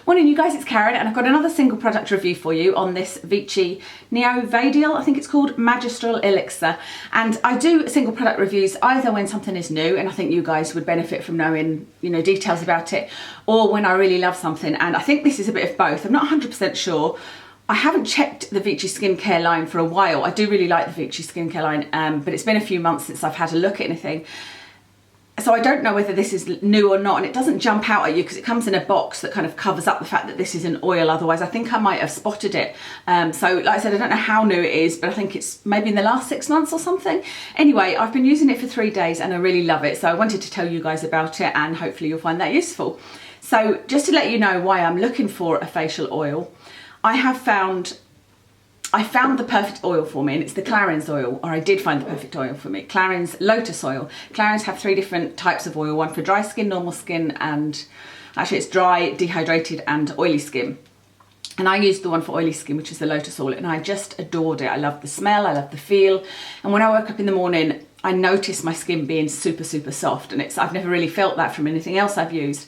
Morning you guys, it's Karen and I've got another single product review for you on this Vichy Neovadiol, I think it's called, Magistral Elixir. And I do single product reviews either when something is new and I think you guys would benefit from knowing, you know, details about it, or when I really love something, and I think this is a bit of both. I'm not 100% sure. I haven't checked the Vichy skincare line for a while. I do really like the Vichy skincare line, but it's been a few months since I've had a look at anything. So I don't know whether this is new or not, and it doesn't jump out at you because it comes in a box that kind of covers up the fact that this is an oil. Otherwise I think I might have spotted it. So like I said, I don't know how new it is, but I think it's maybe in the last 6 months or something. Anyway, I've been using it for 3 days and I really love it. So I wanted to tell you guys about it and hopefully you'll find that useful. So just to let you know why I'm looking for a facial oil, I found the perfect oil for me, and it's the Clarins oil, or I did find the perfect oil for me. Clarins Lotus oil. Clarins have 3 different types of oil, one for dry skin, normal skin, and actually it's dry, dehydrated and oily skin. And I used the one for oily skin, which is the Lotus oil, and I just adored it. I love the smell, I love the feel, and when I woke up in the morning, I noticed my skin being super, super soft, and I've never really felt that from anything else I've used.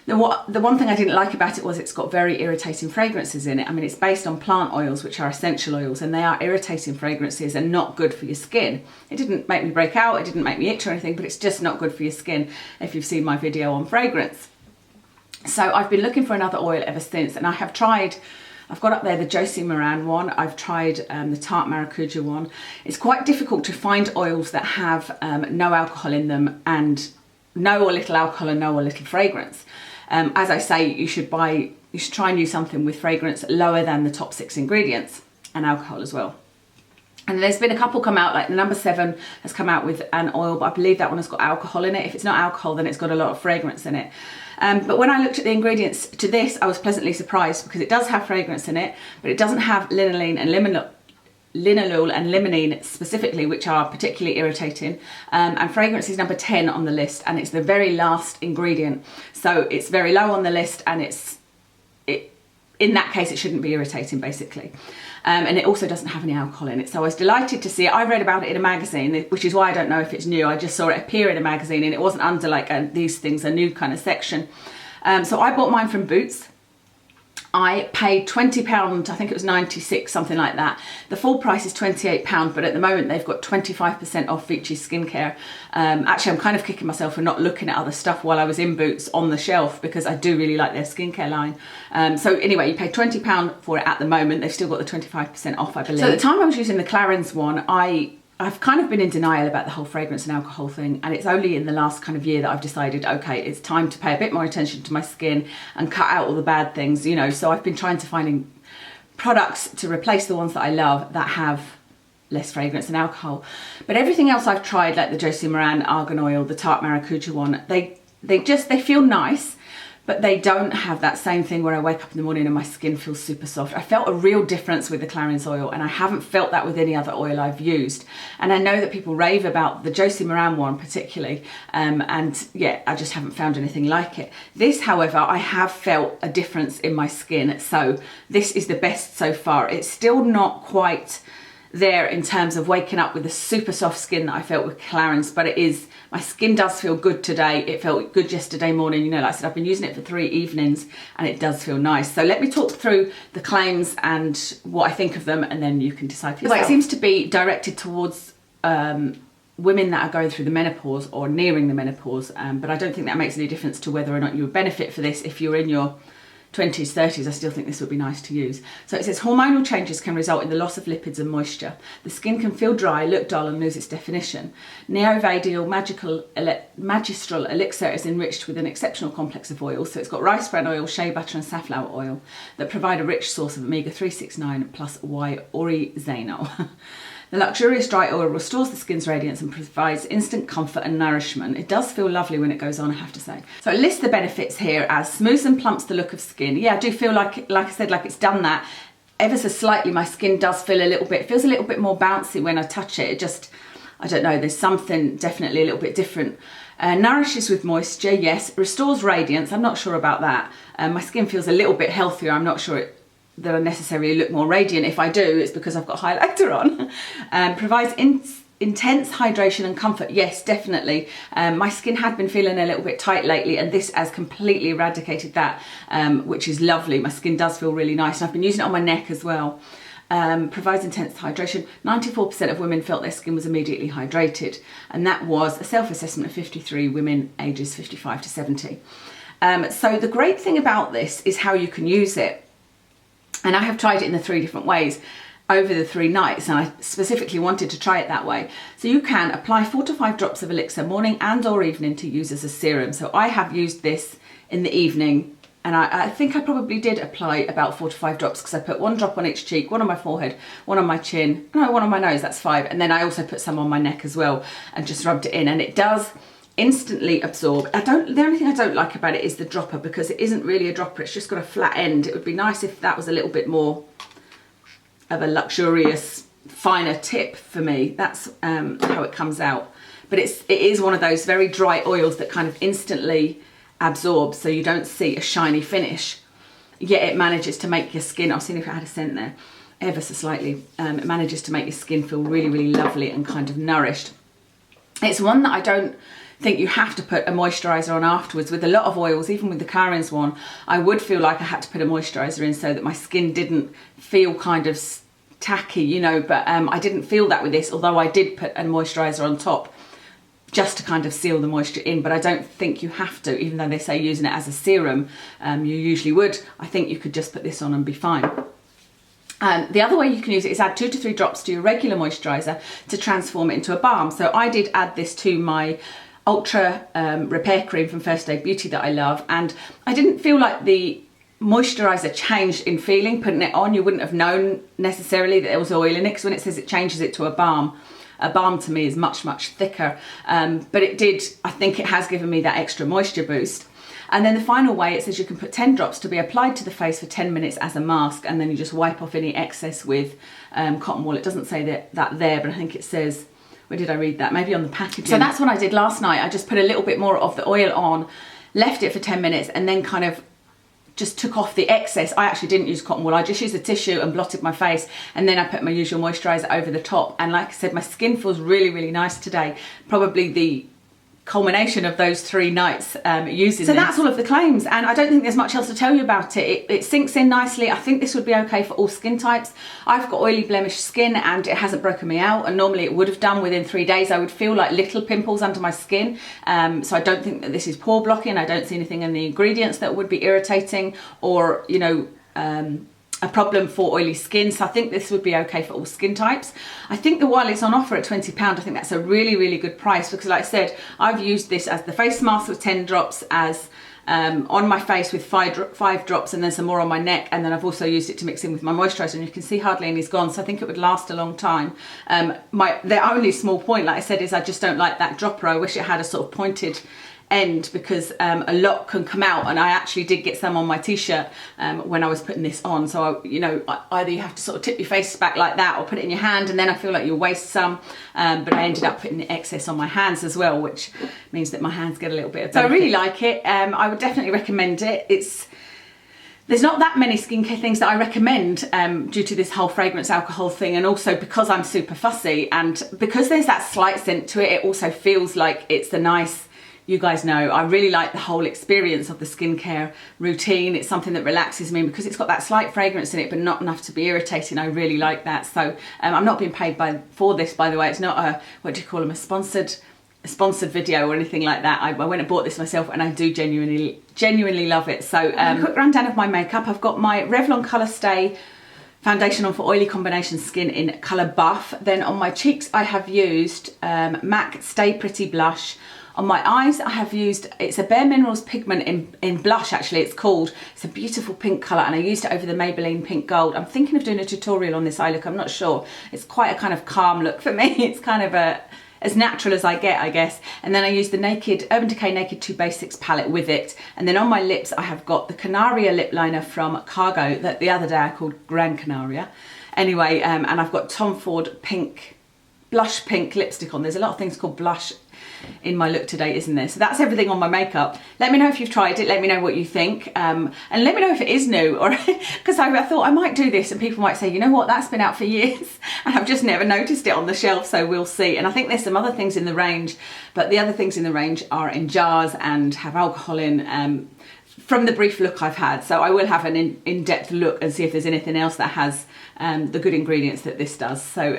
The one thing I didn't like about it was it's got very irritating fragrances in it. I mean, it's based on plant oils, which are essential oils, and they are irritating fragrances and not good for your skin. It didn't make me break out, it didn't make me itch or anything, but it's just not good for your skin if you've seen my video on fragrance. So I've been looking for another oil ever since, and I have tried, I've got up there the Josie Moran one, I've tried the Tart Maracuja one. It's quite difficult to find oils that have no alcohol in them and no or little alcohol and no or little fragrance. As I say, you should try and use something with fragrance lower than the top 6 ingredients, and alcohol as well. And there's been a couple come out, like the number 7 has come out with an oil, but I believe that one has got alcohol in it. If it's not alcohol, then it's got a lot of fragrance in it. But when I looked at the ingredients to this, I was pleasantly surprised because it does have fragrance in it, but it doesn't have linalool and limonene specifically, which are particularly irritating, and fragrance is number 10 on the list, and it's the very last ingredient, so it's very low on the list, and in that case it shouldn't be irritating basically. And it also doesn't have any alcohol in it, so I was delighted to see it. I read about it in a magazine, which is why I don't know if it's new. I just saw it appear in a magazine and it wasn't under like these things, a nude kind of section. So I bought mine from Boots. I paid £20, I think it was 96, something like that. The full price is £28, but at the moment they've got 25% off Vichy skincare. Actually, I'm kind of kicking myself for not looking at other stuff while I was in Boots on the shelf, because I do really like their skincare line. So anyway, you pay £20 for it at the moment. They've still got the 25% off, I believe. So at the time I was using the Clarins one, I've kind of been in denial about the whole fragrance and alcohol thing, and it's only in the last kind of year that I've decided, okay, it's time to pay a bit more attention to my skin and cut out all the bad things, you know. So I've been trying to find products to replace the ones that I love that have less fragrance and alcohol. But everything else I've tried, like the Josie Moran Argan Oil, the Tart Maracuja one, they feel nice, but they don't have that same thing where I wake up in the morning and my skin feels super soft. I felt a real difference with the Clarins oil, and I haven't felt that with any other oil I've used. And I know that people rave about the Josie Moran one particularly, and yeah, I just haven't found anything like it. This, however, I have felt a difference in my skin, so this is the best so far. It's still not quite there in terms of waking up with the super soft skin that I felt with Clarins, but it is, my skin does feel good today. It felt good yesterday morning. You know, like I said, I've been using it for 3 evenings and it does feel nice. So let me talk through the claims and what I think of them, and then you can decide for yourself. Well, it seems to be directed towards women that are going through the menopause or nearing the menopause, but I don't think that makes any difference to whether or not you would benefit for this. If you're in your 20s, 30s, I still think this would be nice to use. So it says hormonal changes can result in the loss of lipids and moisture. The skin can feel dry, look dull and lose its definition. Neovadiol Magistral Elixir is enriched with an exceptional complex of oils. So it's got rice bran oil, shea butter and safflower oil that provide a rich source of omega-369 plus Y-oryzanol. The luxurious dry oil restores the skin's radiance and provides instant comfort and nourishment. It does feel lovely when it goes on, I have to say. So it lists the benefits here as smooths and plumps the look of skin. Yeah, I do feel like I said, like it's done that. Ever so slightly, my skin does feel it feels a little bit more bouncy when I touch it. It just, I don't know, there's something definitely a little bit different. Nourishes with moisture, yes. Restores radiance, I'm not sure about that. My skin feels a little bit healthier, I'm not sure that I necessarily look more radiant. If I do, it's because I've got highlighter on. Provides intense hydration and comfort, yes, definitely. My skin had been feeling a little bit tight lately, and this has completely eradicated that, which is lovely. My skin does feel really nice, and I've been using it on my neck as well. Provides intense hydration. 94% of women felt their skin was immediately hydrated, and that was a self-assessment of 53 women ages 55 to 70. So the great thing about this is how you can use it, and I have tried it in the 3 different ways over the 3 nights, and I specifically wanted to try it that way. So you can apply 4 to 5 drops of Elixir morning and or evening to use as a serum. So I have used this in the evening, and I think I probably did apply about 4 to 5 drops, because I put 1 drop on each cheek, 1 on my forehead, 1 on my chin, no, 1 on my nose, that's 5. And then I also put some on my neck as well and just rubbed it in, and it does instantly absorb. The only thing I don't like about it is the dropper, because it isn't really a dropper, it's just got a flat end. It would be nice if that was a little bit more of a luxurious, finer tip for me. That's how it comes out. But it is one of those very dry oils that kind of instantly absorbs, so you don't see a shiny finish, yet it manages to make your skin, I've seen if it had a scent there, ever so slightly, it manages to make your skin feel really, really lovely and kind of nourished. It's one that I don't think you have to put a moisturiser on afterwards. With a lot of oils, even with the Karen's one, I would feel like I had to put a moisturiser in so that my skin didn't feel kind of tacky, you know, but I didn't feel that with this, although I did put a moisturiser on top just to kind of seal the moisture in. But I don't think you have to, even though they say using it as a serum, you usually would. I think you could just put this on and be fine. The other way you can use it is add 2 to 3 drops to your regular moisturiser to transform it into a balm. So I did add this to my Ultra Repair Cream from First Aid Beauty that I love, and I didn't feel like the moisturiser changed in feeling. Putting it on, you wouldn't have known necessarily that there was oil in it, because when it says it changes it to a balm to me is much, much thicker. But it did, I think it has given me that extra moisture boost. And then the final way, it says you can put 10 drops to be applied to the face for 10 minutes as a mask, and then you just wipe off any excess with cotton wool. It doesn't say that there, but I think it says, where did I read that? Maybe on the packaging. So that's what I did last night. I just put a little bit more of the oil on, left it for 10 minutes, and then kind of just took off the excess. I actually didn't use cotton wool. I just used a tissue and blotted my face, and then I put my usual moisturiser over the top. And like I said, my skin feels really, really nice today. Probably the culmination of those 3 nights using so this. That's all of the claims, and I don't think there's much else to tell you about it. It sinks in nicely. I think this would be okay for all skin types. I've got oily blemished skin, and it hasn't broken me out, and normally it would have done within 3 days. I would feel like little pimples under my skin, so I don't think that this is pore blocking. I don't see anything in the ingredients that would be irritating or, you know, a problem for oily skin. So I think this would be okay for all skin types. I think that while it's on offer at £20, I think that's a really, really good price, because like I said, I've used this as the face mask with 10 drops, as on my face with 5 drops, and then some more on my neck, and then I've also used it to mix in with my moisturiser, and you can see hardly any's gone, so I think it would last a long time. The only small point, like I said, is I just don't like that dropper. I wish it had a sort of pointed end, because a lot can come out, and I actually did get some on my t-shirt when I was putting this on. So you know, either you have to sort of tip your face back like that, or put it in your hand, and then I feel like you'll waste some, but I ended up putting the excess on my hands as well, which means that my hands get a little bit of benefit. So I really like it. I would definitely recommend it. There's not that many skincare things that I recommend due to this whole fragrance alcohol thing, and also because I'm super fussy, and because there's that slight scent to it, it also feels like it's the nice, you guys know, I really like the whole experience of the skincare routine. It's something that relaxes me, because it's got that slight fragrance in it, but not enough to be irritating. I really like that. So I'm not being paid for this, by the way. It's not a, what do you call them, a sponsored video or anything like that. I went and bought this myself, and I do genuinely love it. So quick rundown of my makeup. I've got my Revlon Color Stay foundation on for oily combination skin in colour Buff. Then on my cheeks I have used MAC Stay Pretty blush. On my eyes I have used, it's a Bare Minerals pigment in blush, actually it's called. It's a beautiful pink colour, and I used it over the Maybelline Pink Gold. I'm thinking of doing a tutorial on this eye look, I'm not sure. It's quite a kind of calm look for me. It's kind of as natural as I get, I guess. And then I used the Urban Decay Naked 2 Basics palette with it. And then on my lips I have got the Canaria lip liner from Cargo that the other day I called Gran Canaria. Anyway, and I've got Tom Ford blush pink lipstick on. There's a lot of things called blush in my look today, isn't there? So that's everything on my makeup. Let me know if you've tried it, let me know what you think, and let me know if it is new, or because I thought I might do this and people might say, you know what, that's been out for years and I've just never noticed it on the shelf, so we'll see. And I think there's some other things in the range, but the other things in the range are in jars and have alcohol in, from the brief look I've had. So I will have an in-depth look and see if there's anything else that has the good ingredients that this does. So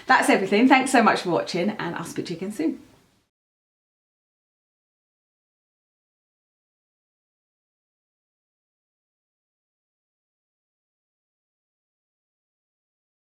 that's everything. Thanks so much for watching, and I'll speak to you again soon.